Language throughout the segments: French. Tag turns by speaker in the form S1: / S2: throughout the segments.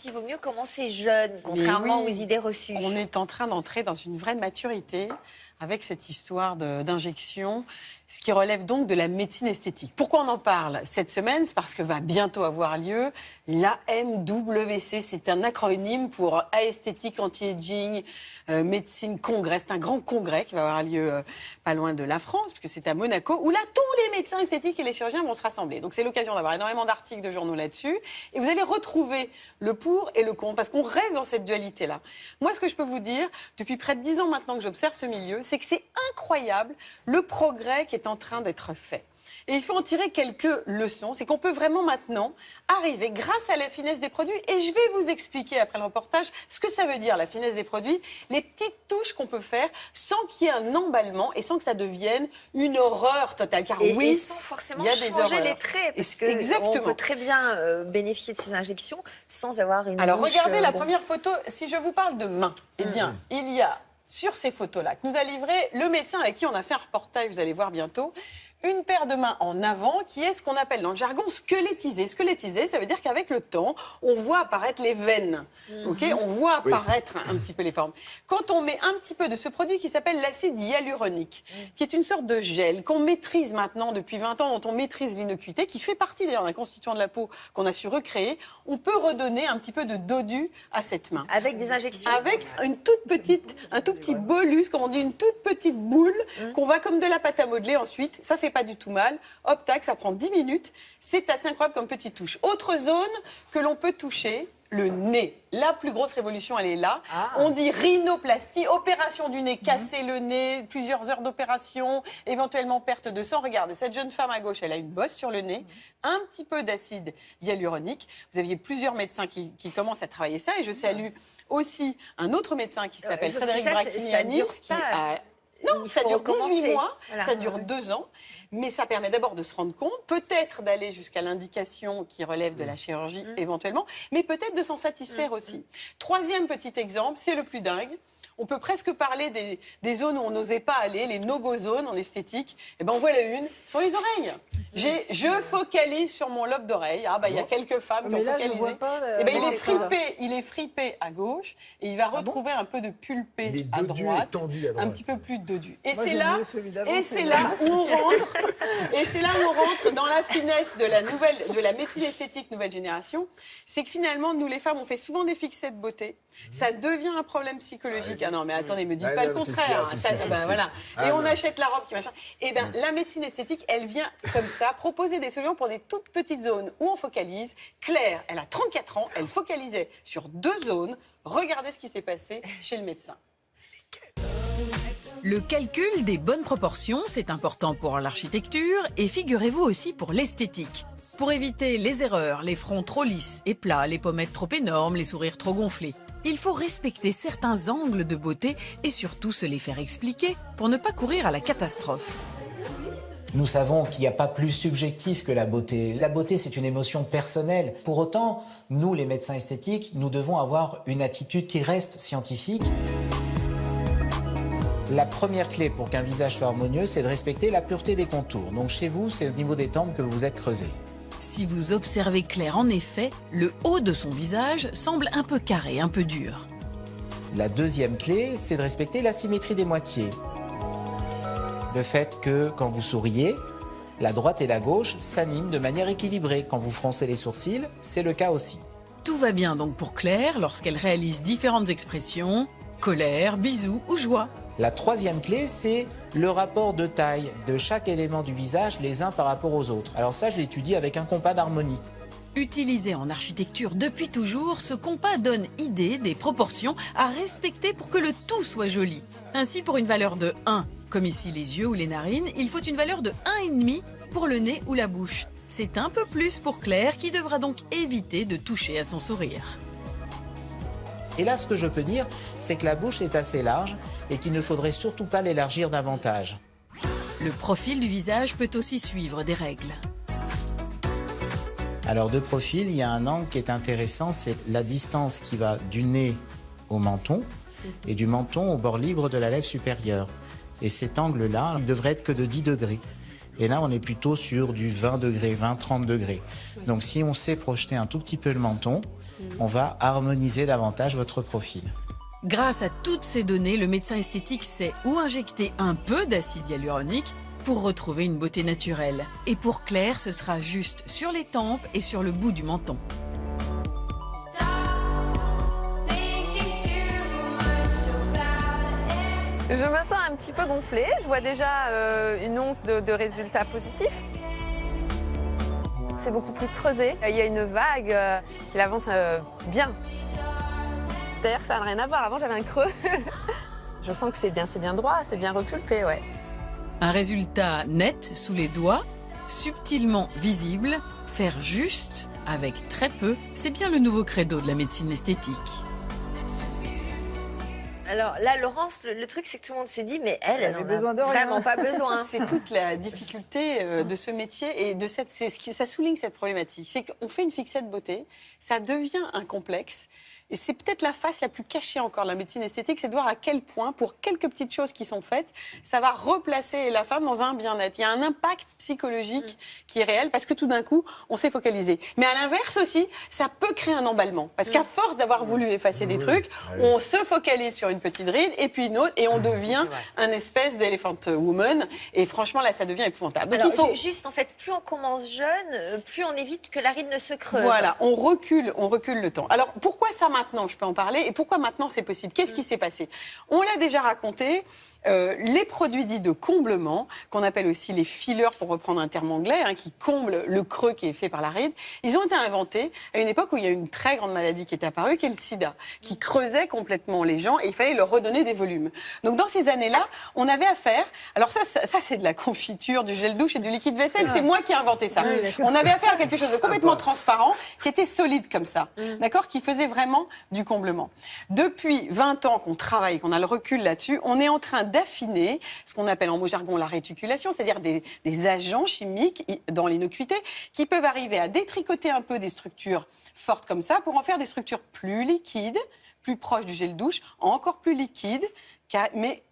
S1: Il vaut mieux commencer jeune, contrairement aux idées reçues.
S2: On est en train d'entrer dans une vraie maturité avec cette histoire d'injection, ce qui relève donc de la médecine esthétique. Pourquoi on en parle cette semaine? C'est parce que va bientôt avoir lieu l'AMWC. C'est un acronyme pour Aesthétique Anti-Aging Médecine Congrès. C'est un grand congrès qui va avoir lieu pas loin de la France, puisque c'est à Monaco, où là, tous les médecins esthétiques et les chirurgiens vont se rassembler. Donc c'est l'occasion d'avoir énormément d'articles de journaux là-dessus. Et vous allez retrouver le pour et le contre, parce qu'on reste dans cette dualité-là. Moi, ce que je peux vous dire, depuis près de 10 ans maintenant que j'observe ce milieu, c'est que c'est incroyable le progrès qui est en train d'être fait. Et il faut en tirer quelques leçons. C'est qu'on peut vraiment maintenant arriver, grâce à la finesse des produits, et je vais vous expliquer après le reportage ce que ça veut dire, la finesse des produits, les petites touches qu'on peut faire sans qu'il y ait un emballement et sans que ça devienne une horreur totale. Car
S1: et sans forcément changer les traits, parce qu'on peut très bien bénéficier de ces injections sans avoir une
S2: Alors
S1: bouche,
S2: regardez la première photo. Si je vous parle de main, eh bien, il y a sur ces photos-là que nous a livré le médecin avec qui on a fait un reportage, vous allez voir bientôt, une paire de mains en avant qui est ce qu'on appelle dans le jargon squelettisé. Squelettisé, ça veut dire qu'avec le temps, on voit apparaître les veines. On voit apparaître un petit peu les formes. Quand on met un petit peu de ce produit qui s'appelle l'acide hyaluronique, qui est une sorte de gel qu'on maîtrise maintenant depuis 20 ans, dont on maîtrise l'innocuité, qui fait partie d'ailleurs d'un constituant de la peau qu'on a su recréer, on peut redonner un petit peu de dodu à cette main.
S1: Avec des injections?
S2: Avec une toute petite, un tout petit bolus, comme on dit, une toute petite boule qu'on va comme de la pâte à modeler ensuite. Ça fait pas du tout mal. Hop, tac, ça prend 10 minutes. C'est assez incroyable comme petite touche. Autre zone que l'on peut toucher, le nez. La plus grosse révolution, elle est là. On dit rhinoplastie, opération du nez, casser le nez, plusieurs heures d'opération, éventuellement perte de sang. Regardez, cette jeune femme à gauche, elle a une bosse sur le nez, un petit peu d'acide hyaluronique. Vous aviez plusieurs médecins qui commencent à travailler ça. Et je salue aussi un autre médecin qui s'appelle Frédéric Bracchini à Nice, qui a... Non, ça dure 18 mois, voilà. Ça dure 2 ans, mais ça permet d'abord de se rendre compte, peut-être d'aller jusqu'à l'indication qui relève de la chirurgie éventuellement, mais peut-être de s'en satisfaire aussi. Troisième petit exemple, c'est le plus dingue. On peut presque parler des zones où on n'osait pas aller, les no-go zones en esthétique. Et ben on voit la une sur les oreilles. Je focalise sur mon lobe d'oreille. Ah, il y a quelques femmes qui ont focalisé. Et ben il est fripé à gauche et il va retrouver un peu de pulpé à droite, un petit peu plus de dodu. Et c'est là où on rentre. Et c'est là où on rentre dans la finesse de la médecine esthétique nouvelle génération. C'est que finalement, nous les femmes, on fait souvent des fixettes de beauté. Ça devient un problème psychologique. Ah non, mais attendez, me dites pas le contraire. Voilà. Et on achète la robe qui machin. Et bien, la médecine esthétique, elle vient comme ça proposer des solutions pour des toutes petites zones où on focalise. Claire, elle a 34 ans, elle focalisait sur 2 zones. Regardez ce qui s'est passé chez le médecin.
S3: Le calcul des bonnes proportions, c'est important pour l'architecture et figurez-vous aussi pour l'esthétique. Pour éviter les erreurs, les fronts trop lisses et plats, les pommettes trop énormes, les sourires trop gonflés, il faut respecter certains angles de beauté et surtout se les faire expliquer pour ne pas courir à la catastrophe.
S4: Nous savons qu'il n'y a pas plus subjectif que la beauté. La beauté, c'est une émotion personnelle. Pour autant, nous, les médecins esthétiques, nous devons avoir une attitude qui reste scientifique. La première clé pour qu'un visage soit harmonieux, c'est de respecter la pureté des contours. Donc chez vous, c'est au niveau des tempes que vous vous êtes creusé.
S3: Si vous observez Claire, en effet, le haut de son visage semble un peu carré, un peu dur.
S4: La deuxième clé, c'est de respecter la symétrie des moitiés. Le fait que, quand vous souriez, la droite et la gauche s'animent de manière équilibrée. Quand vous froncez les sourcils, c'est le cas aussi.
S3: Tout va bien donc pour Claire lorsqu'elle réalise différentes expressions, colère, bisous ou joie.
S4: La troisième clé, c'est le rapport de taille de chaque élément du visage les uns par rapport aux autres. Alors ça, je l'étudie avec un compas d'harmonie.
S3: Utilisé en architecture depuis toujours, ce compas donne idée des proportions à respecter pour que le tout soit joli. Ainsi, pour une valeur de 1, comme ici les yeux ou les narines, il faut une valeur de 1,5 pour le nez ou la bouche. C'est un peu plus pour Claire qui devra donc éviter de toucher à son sourire.
S4: Et là, ce que je peux dire, c'est que la bouche est assez large et qu'il ne faudrait surtout pas l'élargir davantage.
S3: Le profil du visage peut aussi suivre des règles.
S4: Alors, de profil, il y a un angle qui est intéressant, c'est la distance qui va du nez au menton et du menton au bord libre de la lèvre supérieure. Et cet angle-là, il devrait être que de 10 degrés. Et là, on est plutôt sur du 20 degrés, 20-30 degrés. Donc si on sait projeter un tout petit peu le menton, on va harmoniser davantage votre profil.
S3: Grâce à toutes ces données, le médecin esthétique sait où injecter un peu d'acide hyaluronique pour retrouver une beauté naturelle. Et pour Claire, ce sera juste sur les tempes et sur le bout du menton.
S5: Je me sens un petit peu gonflée. Je vois déjà une once de résultats positifs. C'est beaucoup plus creusé. Il y a une vague qui avance bien. C'est-à-dire que ça n'a rien à voir. Avant, j'avais un creux. Je sens que c'est bien droit, c'est bien reculpé, ouais.
S3: Un résultat net sous les doigts, subtilement visible, faire juste avec très peu, c'est bien le nouveau credo de la médecine esthétique.
S1: Alors là, Laurence, le truc, c'est que tout le monde se dit, mais elle n'en a vraiment pas besoin.
S2: C'est toute la difficulté de ce métier et de ça souligne cette problématique. C'est qu'on fait une fixette beauté, ça devient un complexe. Et c'est peut-être la face la plus cachée encore de la médecine esthétique, c'est de voir à quel point, pour quelques petites choses qui sont faites, ça va replacer la femme dans un bien-être. Il y a un impact psychologique qui est réel parce que tout d'un coup, on s'est focalisé. Mais à l'inverse aussi, ça peut créer un emballement. Parce qu'à force d'avoir voulu effacer des trucs, on se focalise sur une petite ride et puis une autre et on devient un espèce d'elephant woman. Et franchement, là, ça devient épouvantable. Donc,
S1: alors, juste, en fait, plus on commence jeune, plus on évite que la ride ne se creuse.
S2: Voilà, on recule le temps. Alors, pourquoi ça maintenant, je peux en parler, et pourquoi maintenant c'est possible? Qu'est-ce qui s'est passé? On l'a déjà raconté, les produits dits de comblement, qu'on appelle aussi les fillers, pour reprendre un terme anglais, qui comblent le creux qui est fait par la ride, ils ont été inventés à une époque où il y a une très grande maladie qui est apparue, qui est le sida, qui creusait complètement les gens, et il fallait leur redonner des volumes. Donc dans ces années-là, on avait affaire, alors ça c'est de la confiture, du gel douche et du liquide vaisselle, c'est moi qui ai inventé ça. On avait affaire à quelque chose de complètement transparent, qui était solide comme ça, d'accord, qui faisait vraiment du comblement. Depuis 20 ans qu'on travaille, qu'on a le recul là-dessus, on est en train d'affiner ce qu'on appelle en mot jargon la réticulation, c'est-à-dire des agents chimiques dans l'innocuité qui peuvent arriver à détricoter un peu des structures fortes comme ça pour en faire des structures plus liquides, plus proches du gel douche, encore plus liquides, mais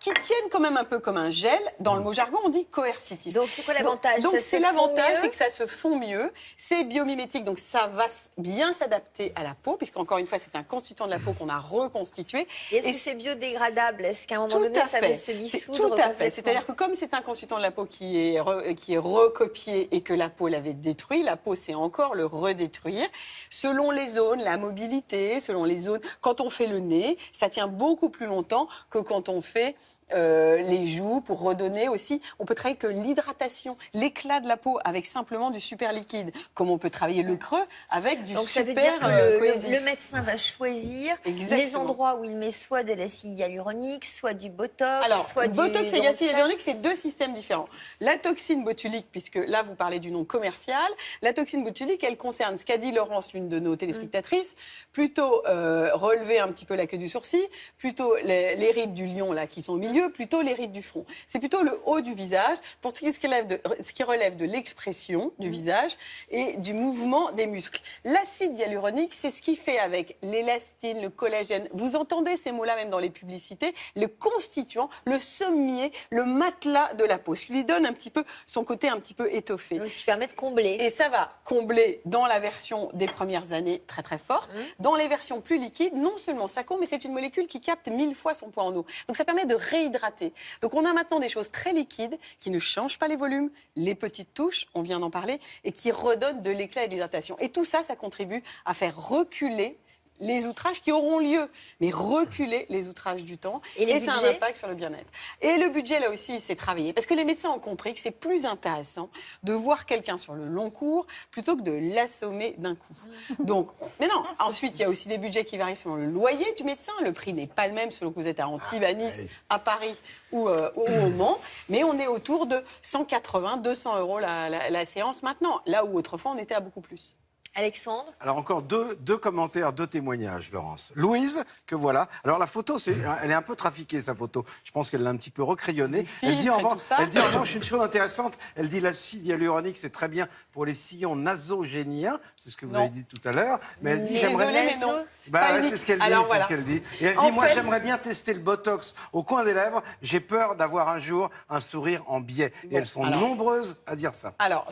S2: qui tiennent quand même un peu comme un gel. Dans le mot jargon, on dit coercitif.
S1: Donc, c'est quoi l'avantage?
S2: Donc, c'est l'avantage, c'est que ça se fond mieux. C'est biomimétique, donc ça va bien s'adapter à la peau, puisqu'encore une fois, c'est un constituant de la peau qu'on a reconstitué.
S1: Et est-ce que c'est biodégradable? Est-ce qu'à un moment donné, ça va se dissoudre?
S2: Tout à fait. C'est-à-dire que comme c'est un constituant de la peau qui est recopié et que la peau l'avait détruit, la peau sait encore le redétruire. Selon les zones, la mobilité, selon les zones, quand on fait le nez, ça tient beaucoup plus longtemps que quand on fait les joues, pour redonner aussi. On peut travailler que l'hydratation, l'éclat de la peau avec simplement du super liquide, comme on peut travailler le creux avec du
S1: donc
S2: super
S1: ça veut dire que
S2: cohésif.
S1: le médecin va choisir les endroits où il met soit de l'acide hyaluronique, soit du botox,
S2: alors,
S1: soit du
S2: botox et acide hyaluronique, c'est deux systèmes différents. La toxine botulique, puisque là vous parlez du nom commercial, la toxine botulique, elle concerne ce qu'a dit Laurence, l'une de nos téléspectatrices, plutôt relever un petit peu la queue du sourcil, plutôt les rides du lion là qui sont au milieu, plutôt les rides du front. C'est plutôt le haut du visage pour ce qui relève de l'expression du visage et du mouvement des muscles. L'acide hyaluronique, c'est ce qui fait avec l'élastine, le collagène. Vous entendez ces mots-là même dans les publicités, le constituant, le sommier, le matelas de la peau. Ce qui lui donne un petit peu son côté un petit peu étoffé.
S1: Donc, ce qui permet de combler.
S2: Et ça va combler dans la version des premières années très très forte. Dans les versions plus liquides, non seulement ça comble, mais c'est une molécule qui capte 1000 fois son poids en eau. Donc ça permet de réhydrater. Donc on a maintenant des choses très liquides qui ne changent pas les volumes, les petites touches, on vient d'en parler, et qui redonnent de l'éclat et de l'hydratation. Et tout ça, ça contribue à faire reculer les outrages qui auront lieu, mais reculer les outrages du temps. Et ça a un impact sur le bien-être. Et le budget, là aussi, c'est travaillé. Parce que les médecins ont compris que c'est plus intéressant de voir quelqu'un sur le long cours plutôt que de l'assommer d'un coup. Donc, mais non, ensuite, il y a aussi des budgets qui varient selon le loyer du médecin. Le prix n'est pas le même selon que vous êtes à Antibes, à Nice, à Paris ou au Mans. Mais on est autour de 180, 200 € la séance maintenant. Là où autrefois, on était à beaucoup plus.
S1: Alexandre?
S6: Alors encore deux commentaires, deux témoignages, Laurence. Louise, que voilà. Alors la photo, elle est un peu trafiquée, sa photo. Je pense qu'elle l'a un petit peu recrayonnée. Elle dit en revanche une chose intéressante. Elle dit l'acide hyaluronique, c'est très bien pour les sillons nasogéniens. C'est ce que vous avez dit tout à l'heure. Mais elle dit,
S2: désolé, mais non.
S6: Bah, c'est ce qu'elle dit.
S2: Alors,
S6: c'est ce qu'elle dit. Et elle dit, moi, j'aimerais bien tester le Botox au coin des lèvres. J'ai peur d'avoir un jour un sourire en biais. Et elles sont nombreuses à dire ça.
S2: Alors,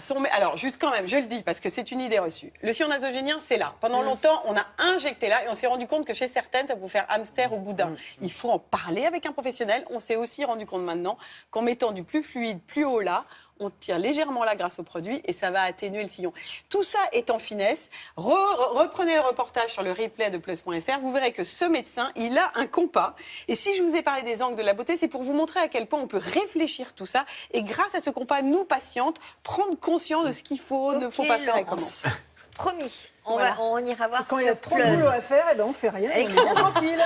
S2: juste quand même, je le dis parce que c'est une idée reçue. Le sillon nasogénien, c'est là. Pendant longtemps, on a injecté là et on s'est rendu compte que chez certaines, ça pouvait faire hamster ou boudin. Il faut en parler avec un professionnel. On s'est aussi rendu compte maintenant qu'en mettant du plus fluide, plus haut là, on tire légèrement là grâce au produit et ça va atténuer le sillon. Tout ça est en finesse. Reprenez le reportage sur le replay de plus.fr. Vous verrez que ce médecin, il a un compas. Et si je vous ai parlé des angles de la beauté, c'est pour vous montrer à quel point on peut réfléchir tout ça. Et grâce à ce compas, nous, patientes, prendre conscience de ce qu'il faut, ne faut pas faire et comment.
S1: Promis, on ira voir.
S7: Quand il y a trop de boulot à faire, eh ben on fait rien. On est tranquille.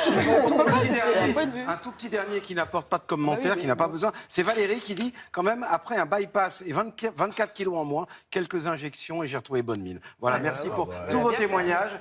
S6: Un tout petit dernier qui n'apporte pas de commentaires, qui n'a pas besoin. C'est Valérie qui dit, quand même, après un bypass et 24 kilos en moins, quelques injections et j'ai retrouvé bonne mine. Voilà, merci pour tous vos témoignages.